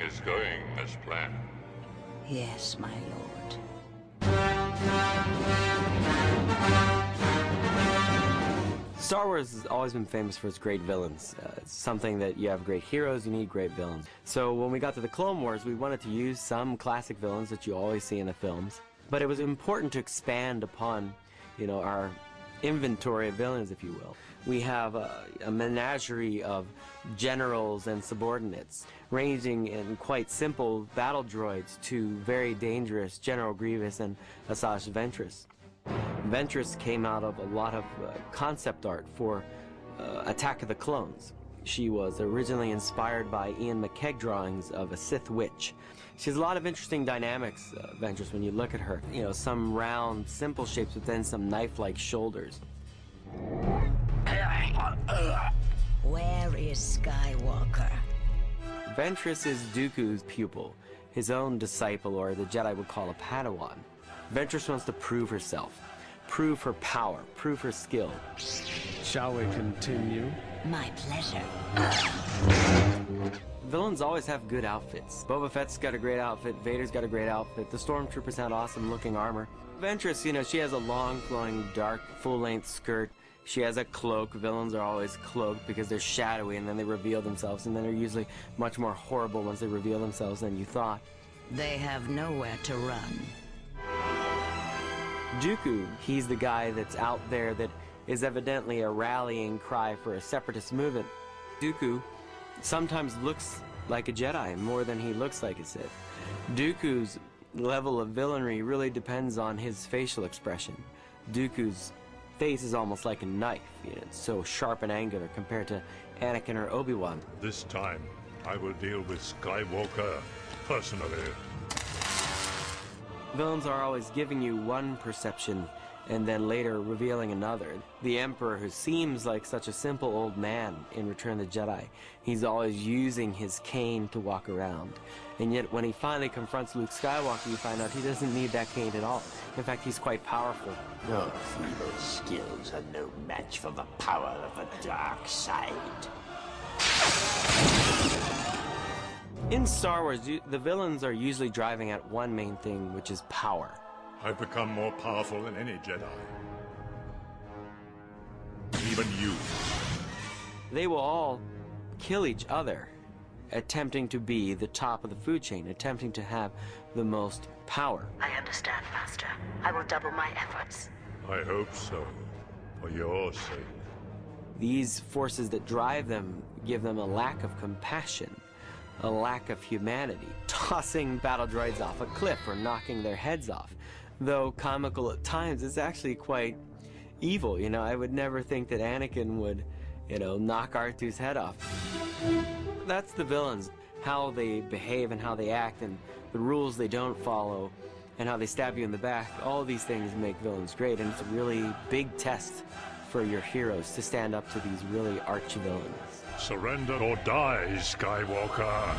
is going as planned. Yes, my lord. Star Wars has always been famous for its great villains. It's something that you have great heroes, you need great villains. So when we got to the Clone Wars, we wanted to use some classic villains that you always see in the films. But it was important to expand upon, our inventory of villains, if you will. We have a menagerie of generals and subordinates, ranging in quite simple battle droids to very dangerous General Grievous and Asajj Ventress. Ventress came out of a lot of concept art for Attack of the Clones. She was originally inspired by Ian McKeg drawings of a Sith witch. She has a lot of interesting dynamics, Ventress, when you look at her. Some round, simple shapes, but then some knife-like shoulders. Where is Skywalker? Ventress is Dooku's pupil, his own disciple, or the Jedi would call a Padawan. Ventress wants to prove herself, prove her power, prove her skill. Shall we continue? My pleasure. Villains always have good outfits. Boba Fett's got a great outfit, Vader's got a great outfit, the Stormtroopers had awesome looking armor. Ventress, she has a long, flowing, dark, full-length skirt. She has a cloak. Villains are always cloaked because they're shadowy and then they reveal themselves, and then they're usually much more horrible once they reveal themselves than you thought. They have nowhere to run. Dooku, he's the guy that's out there that is evidently a rallying cry for a separatist movement. Dooku sometimes looks like a Jedi more than he looks like a Sith. Dooku's level of villainy really depends on his facial expression. Dooku's face is almost like a knife. It's so sharp and angular compared to Anakin or Obi-Wan. This time, I will deal with Skywalker personally. Villains are always giving you one perception and then later revealing another. The Emperor, who seems like such a simple old man in Return of the Jedi, he's always using his cane to walk around. And yet when he finally confronts Luke Skywalker, you find out he doesn't need that cane at all. In fact, he's quite powerful. Your feeble skills are no match for the power of the dark side. In Star Wars, the villains are usually driving at one main thing, which is power. I've become more powerful than any Jedi. Even you. They will all kill each other, attempting to be the top of the food chain, attempting to have the most power. I understand, Master. I will double my efforts. I hope so, for your sake. These forces that drive them give them a lack of compassion, a lack of humanity, tossing battle droids off a cliff or knocking their heads off. Though comical at times, it's actually quite evil. I would never think that Anakin would, knock R2's head off. That's the villains, how they behave and how they act and the rules they don't follow and how they stab you in the back. All these things make villains great, and it's a really big test for your heroes to stand up to these really arch villains. Surrender or die, Skywalker!